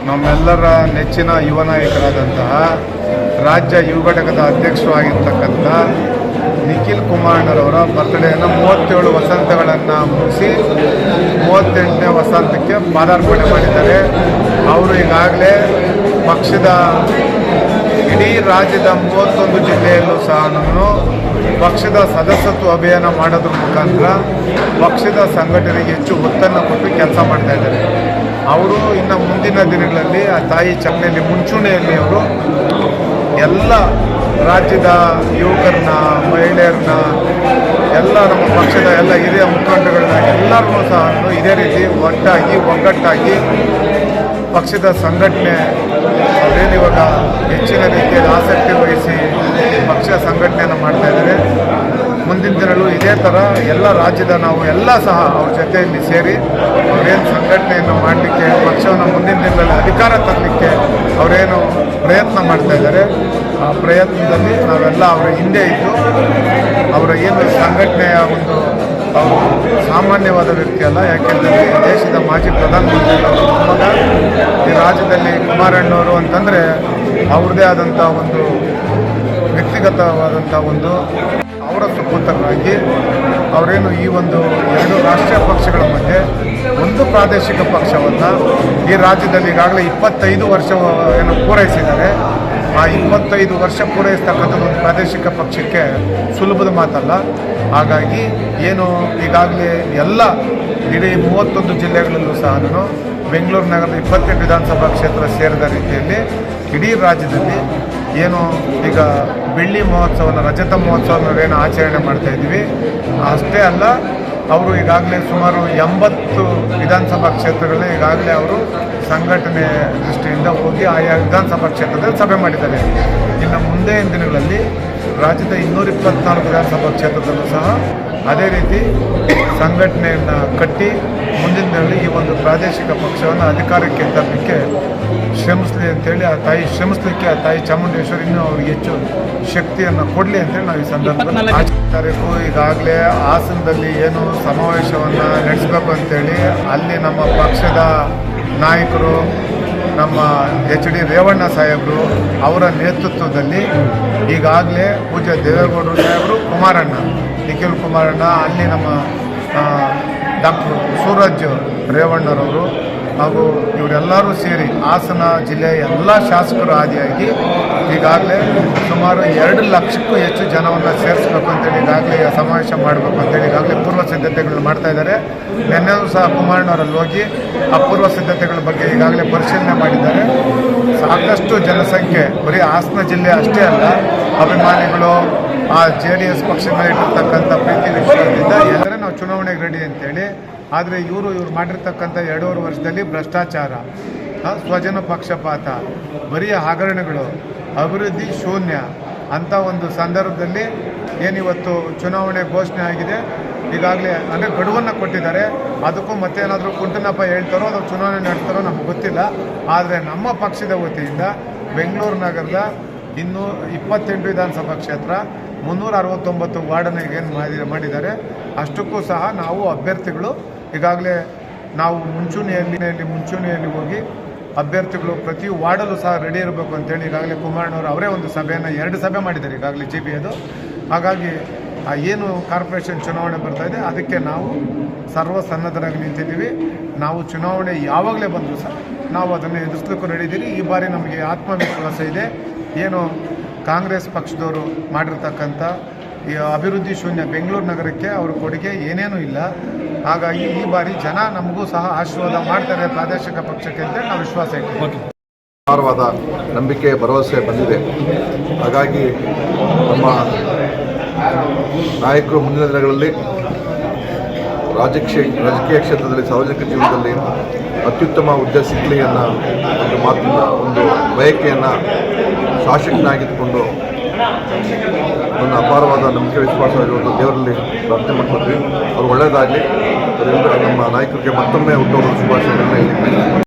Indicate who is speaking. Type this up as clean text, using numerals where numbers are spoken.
Speaker 1: ನಮ್ಮೆಲ್ಲರ ನೆಚ್ಚಿನ ಯುವ ನಾಯಕರಾದಂತಹ ರಾಜ್ಯ ಯುವ ಘಟಕದ ಅಧ್ಯಕ್ಷರು ಆಗಿರ್ತಕ್ಕಂಥ ನಿಖಿಲ್ ಕುಮಾರಣ್ಣರವರ ಬರ್ತ್ಡೇಯನ್ನು 37 ವಸಂತಗಳನ್ನು ಮುಗಿಸಿ 38ನೇ ವಸಂತಕ್ಕೆ ಪಾದಾರ್ಪಣೆ ಮಾಡಿದ್ದಾರೆ. ಅವರು ಈಗಾಗಲೇ ಪಕ್ಷದ ಇಡೀ ರಾಜ್ಯದ 31 ಜಿಲ್ಲೆಯಲ್ಲೂ ಸಹ ಪಕ್ಷದ ಸದಸ್ಯತ್ವ ಅಭಿಯಾನ ಮಾಡೋದ್ರ ಮುಖಾಂತರ ಪಕ್ಷದ ಸಂಘಟನೆಗೆ ಹೆಚ್ಚು ಒತ್ತನ್ನು ಕೊಟ್ಟು ಕೆಲಸ ಮಾಡ್ತಾ ಇದ್ದಾರೆ. ಅವರು ಇನ್ನು ಮುಂದಿನ ದಿನಗಳಲ್ಲಿ ಆ ತಾಯಿ ಚಕ್ನೆಯಲ್ಲಿ ಮುಂಚೂಣಿಯಲ್ಲಿ ಅವರು ಎಲ್ಲ ರಾಜ್ಯದ ಯುವಕರನ್ನ, ಮಹಿಳೆಯರನ್ನ, ಎಲ್ಲ ನಮ್ಮ ಪಕ್ಷದ ಎಲ್ಲ ಹಿರಿಯ ಮುಖಂಡಗಳನ್ನ ಎಲ್ಲರನ್ನೂ ಸಹ ಇದೇ ರೀತಿ ಒಗ್ಗಟ್ಟಾಗಿ ಪಕ್ಷದ ಸಂಘಟನೆ ಅವರೇನಿವಾಗ ಹೆಚ್ಚಿನ ರೀತಿಯಲ್ಲಿ ಆಸಕ್ತಿ ವಹಿಸಿ ಪಕ್ಷ ಸಂಘಟನೆಯನ್ನು ಮಾಡ್ತಾ ಇದ್ದಾರೆ. ಮುಂದಿನ ದಿನಗಳು ಇದೇ ಥರ ಎಲ್ಲ ರಾಜ್ಯದ ನಾವು ಎಲ್ಲ ಸಹ ಅವ್ರ ಜೊತೆಯಲ್ಲಿ ಸೇರಿ ಅವರೇನು ಸಂಘಟನೆಯನ್ನು ಮಾಡಲಿಕ್ಕೆ ಪಕ್ಷವನ್ನು ಮುಂದಿನ ದಿನಗಳಲ್ಲಿ ಅಧಿಕಾರ ತರಲಿಕ್ಕೆ ಅವರೇನು ಪ್ರಯತ್ನ ಮಾಡ್ತಾ ಇದ್ದಾರೆ, ಆ ಪ್ರಯತ್ನದಲ್ಲಿ ನಾವೆಲ್ಲ ಅವರ ಹಿಂದೆ ಇದ್ದು ಅವರ ಏನು ಸಂಘಟನೆಯ ಒಂದು ಅವರು ಸಾಮಾನ್ಯವಾದ ವ್ಯಕ್ತಿ ಅಲ್ಲ. ಯಾಕೆಂದರೆ ದೇಶದ ಮಾಜಿ ಪ್ರಧಾನಮಂತ್ರಿಗಳು ಮಗ ಈ ರಾಜ್ಯದಲ್ಲಿ ಕುಮಾರಣ್ಣವರು ಅಂತಂದರೆ ಅವ್ರದ್ದೇ ಆದಂಥ ಒಂದು ವ್ಯಕ್ತಿಗತವಾದಂಥ ಒಂದು ಅವರ ಸುಪುತ್ರರಾಗಿ ಅವರೇನು ಈ ಒಂದು 2 ರಾಷ್ಟ್ರೀಯ ಪಕ್ಷಗಳ ಮಧ್ಯೆ ಒಂದು ಪ್ರಾದೇಶಿಕ ಪಕ್ಷವನ್ನು ಈ ರಾಜ್ಯದಲ್ಲಿ ಈಗಾಗಲೇ 25 ವರ್ಷ ಏನು ಪೂರೈಸಿದ್ದಾರೆ. ಆ 25 ವರ್ಷ ಪೂರೈಸ್ತಕ್ಕಂಥದ್ದು ಒಂದು ಪ್ರಾದೇಶಿಕ ಪಕ್ಷಕ್ಕೆ ಸುಲಭದ ಮಾತಲ್ಲ. ಹಾಗಾಗಿ ಏನು ಈಗಾಗಲೇ ಎಲ್ಲ ಇಡೀ 31 ಜಿಲ್ಲೆಗಳಲ್ಲೂ ಸಹ ಬೆಂಗಳೂರು ನಗರದ 28 ವಿಧಾನಸಭಾ ಕ್ಷೇತ್ರ ಸೇರಿದ ರೀತಿಯಲ್ಲಿ ಇಡೀ ರಾಜ್ಯದಲ್ಲಿ ಏನು ಈಗ ಬೆಳ್ಳಿ ಮಹೋತ್ಸವನ, ರಜತ ಮಹೋತ್ಸವನ ಏನು ಆಚರಣೆ ಮಾಡ್ತಾಯಿದ್ವಿ, ಅಷ್ಟೇ ಅಲ್ಲ ಅವರು ಈಗಾಗಲೇ ಸುಮಾರು 80 ವಿಧಾನಸಭಾ ಕ್ಷೇತ್ರಗಳನ್ನ ಈಗಾಗಲೇ ಅವರು ಸಂಘಟನೆ ದೃಷ್ಟಿಯಿಂದ ಹೋಗಿ ಆಯಾ ವಿಧಾನಸಭಾ ಕ್ಷೇತ್ರದಲ್ಲಿ ಸಭೆ ಮಾಡಿದ್ದಾರೆ. ಇನ್ನು ಮುಂದಿನ ದಿನಗಳಲ್ಲಿ ರಾಜ್ಯದ 224 ವಿಧಾನಸಭಾ ಕ್ಷೇತ್ರದಲ್ಲೂ ಸಹ ಅದೇ ರೀತಿ ಸಂಘಟನೆಯನ್ನು ಕಟ್ಟಿ ಮುಂದಿನ ದಿನಗಳಲ್ಲಿ ಈ ಒಂದು ಪ್ರಾದೇಶಿಕ ಪಕ್ಷವನ್ನು ಅಧಿಕಾರಕ್ಕೆ ತರಲಿಕ್ಕೆ ಶ್ರಮಿಸಲಿ ಅಂತೇಳಿ ಆ ತಾಯಿ ಚಾಮುಂಡೇಶ್ವರಿ ಇನ್ನೂ ಅವ್ರಿಗೆ ಹೆಚ್ಚು ಶಕ್ತಿಯನ್ನು ಕೊಡಲಿ ಅಂತೇಳಿ ನಾವು ಈ ಸಂದರ್ಭದಲ್ಲಿ 5 ತಾರೀಕು ಈಗಾಗಲೇ ಹಾಸನದಲ್ಲಿ ಏನು ಸಮಾವೇಶವನ್ನು ನಡೆಸಬೇಕು ಅಂತೇಳಿ ಅಲ್ಲಿ ನಮ್ಮ ಪಕ್ಷದ ನಾಯಕರು, ನಮ್ಮ HD ರೇವಣ್ಣ ಸಾಹೇಬರು ಅವರ ನೇತೃತ್ವದಲ್ಲಿ ಈಗಾಗಲೇ ಪೂಜ್ಯ ದೇವೇಗೌಡರು ಸಾಹೇಬರು, ನಿಖಿಲ್ ಕುಮಾರಣ್ಣ, ಅಲ್ಲಿ ನಮ್ಮ ಡಾಕ್ಟರ್ ಸೂರಜ್ ರೇವಣ್ಣರವರು ಹಾಗೂ ಇವರೆಲ್ಲರೂ ಸೇರಿ ಹಾಸನ ಜಿಲ್ಲೆಯ ಎಲ್ಲ ಶಾಸಕರು ಆದಿಯಾಗಿ ಈಗಾಗಲೇ ಸುಮಾರು 2 ಲಕ್ಷಕ್ಕೂ ಹೆಚ್ಚು ಜನವನ್ನು ಸೇರಿಸಬೇಕು ಅಂತೇಳಿ ಈಗಾಗಲೇ ಸಮಾವೇಶ ಮಾಡಬೇಕು ಅಂತೇಳಿ ಈಗಾಗಲೇ ಪೂರ್ವ ಸಿದ್ಧತೆಗಳನ್ನು ಮಾಡ್ತಾ ಇದ್ದಾರೆ. ನಿನ್ನೆಯೂ ಸಹ ಕುಮಾರಣ್ಣವರಲ್ಲಿ ಹೋಗಿ ಆ ಪೂರ್ವ ಸಿದ್ಧತೆಗಳ ಬಗ್ಗೆ ಈಗಾಗಲೇ ಪರಿಶೀಲನೆ ಮಾಡಿದ್ದಾರೆ. ಸಾಕಷ್ಟು ಜನಸಂಖ್ಯೆ ಬರೀ ಹಾಸನ ಜಿಲ್ಲೆ ಅಷ್ಟೇ ಅಲ್ಲ, ಅಭಿಮಾನಿಗಳು ಆ JDS ಪಕ್ಷದ ಮೇಲೆ ಇಟ್ಟಿರ್ತಕ್ಕಂಥ ಪ್ರೀತಿ ವಿಶ್ವಾಸದಿಂದ ಎಲ್ಲರೂ ನಾವು ಚುನಾವಣೆಗೆ ರೆಡಿ ಅಂತೇಳಿ. ಆದರೆ ಇವರು ಮಾಡಿರ್ತಕ್ಕಂಥ 2.5 ವರ್ಷದಲ್ಲಿ ಭ್ರಷ್ಟಾಚಾರ, ಸ್ವಜನ ಪಕ್ಷಪಾತ, ಬರೀ ಹಗರಣಗಳು, ಅಭಿವೃದ್ಧಿ ಶೂನ್ಯ ಅಂಥ ಒಂದು ಸಂದರ್ಭದಲ್ಲಿ ಏನಿವತ್ತು ಚುನಾವಣೆ ಘೋಷಣೆ ಆಗಿದೆ. ಈಗಾಗಲೇ ಅಂದರೆ ಗಡುವನ್ನು ಕೊಟ್ಟಿದ್ದಾರೆ. ಅದಕ್ಕೂ ಮತ್ತೇನಾದರೂ ಕುಂಟನಪ್ಪ ಹೇಳ್ತಾರೋ ಅದು ಚುನಾವಣೆ ನಡೆಸ್ತಾರೋ ನಮ್ಗೆ ಗೊತ್ತಿಲ್ಲ. ಆದರೆ ನಮ್ಮ ಪಕ್ಷದ ವತಿಯಿಂದ ಬೆಂಗಳೂರು ನಗರದ 228 ವಿಧಾನಸಭಾ ಕ್ಷೇತ್ರ 369 ವಾರ್ಡನಿಗೆ ಏನು ಮಾಡಿದ್ದಾರೆ, ಅಷ್ಟಕ್ಕೂ ಸಹ ನಾವು ಅಭ್ಯರ್ಥಿಗಳು ಈಗಾಗಲೇ ನಾವು ಮುಂಚೂಣಿಯಲ್ಲಿ ಹೋಗಿ ಅಭ್ಯರ್ಥಿಗಳು ಪ್ರತಿ ವಾರ್ಡಲ್ಲೂ ಸಹ ರೆಡಿ ಇರಬೇಕು ಅಂತೇಳಿ ಈಗಾಗಲೇ ಕುಮಾರಣ್ಣವರು ಅವರೇ ಒಂದು ಸಭೆಯನ್ನು 2 ಸಭೆ ಮಾಡಿದ್ದಾರೆ ಈಗಾಗಲೇ GBಯದು. ಹಾಗಾಗಿ ಏನು ಕಾರ್ಪೊರೇಷನ್ ಚುನಾವಣೆ ಬರ್ತಾಯಿದೆ ಅದಕ್ಕೆ ನಾವು ಸರ್ವಸನ್ನದ್ಧರಾಗಿ ನಿಂತಿದ್ದೀವಿ. ನಾವು ಚುನಾವಣೆ ಯಾವಾಗಲೇ ಬಂದರೂ ಸಹ ನಾವು ಅದನ್ನು ಎದುರಿಸಲಿಕ್ಕೂ ರೆಡಿದ್ದೀವಿ. ಈ ಬಾರಿ ನಮಗೆ ಆತ್ಮವಿಶ್ವಾಸ ಇದೆ. ಏನು ಕಾಂಗ್ರೆಸ್ ಪಕ್ಷದವರು ಮಾಡಿರ್ತಕ್ಕಂಥ ಈ ಅಭಿವೃದ್ಧಿ ಶೂನ್ಯ ಬೆಂಗಳೂರು ನಗರಕ್ಕೆ ಅವ್ರ ಕೊಡುಗೆ ಏನೇನೂ ಇಲ್ಲ. ಹಾಗಾಗಿ ಈ ಬಾರಿ ಜನ ನಮಗೂ ಸಹ ಆಶೀರ್ವಾದ ಮಾಡ್ತಾರೆ ಪ್ರಾದೇಶಿಕ ಪಕ್ಷಕ್ಕೆ ಅಂತ ನಾವು ವಿಶ್ವಾಸ ಇದ್ದೀವಿ.
Speaker 2: ಅಪಾರವಾದ ನಂಬಿಕೆ, ಭರವಸೆ ಬಂದಿದೆ. ಹಾಗಾಗಿ ನಮ್ಮ ನಾಯಕರು ಮುಂದಿನ ದಿನಗಳಲ್ಲಿ ರಾಜಕೀಯ ಕ್ಷೇತ್ರದಲ್ಲಿ, ಸಾರ್ವಜನಿಕ ಜೀವನದಲ್ಲಿ ಅತ್ಯುತ್ತಮ ಹುದ್ದೆ ಸಿಗಲಿ ಅನ್ನೋ ಒಂದು ಮಾತಿನ ಒಂದು ಬಯಕೆಯನ್ನು ಶಾಸಕನಾಗಿದ್ದುಕೊಂಡು ನನ್ನ ಅಪಾರವಾದ ನಂಬಿಕೆ ವಿಶ್ವಾಸವಾಗಿರುವಂಥ ದೇವರಲ್ಲಿ ಪ್ರಾರ್ಥನೆ ಮಾಡ್ಕೊತೀವಿ. ಅವ್ರು ಒಳ್ಳೆಯದಾಗಲಿ. ನಮ್ಮ ನಾಯಕರಿಗೆ ಮತ್ತೊಮ್ಮೆ ಹುಟ್ಟುಹಬ್ಬದ ಶುಭಾಶಯಗಳನ್ನ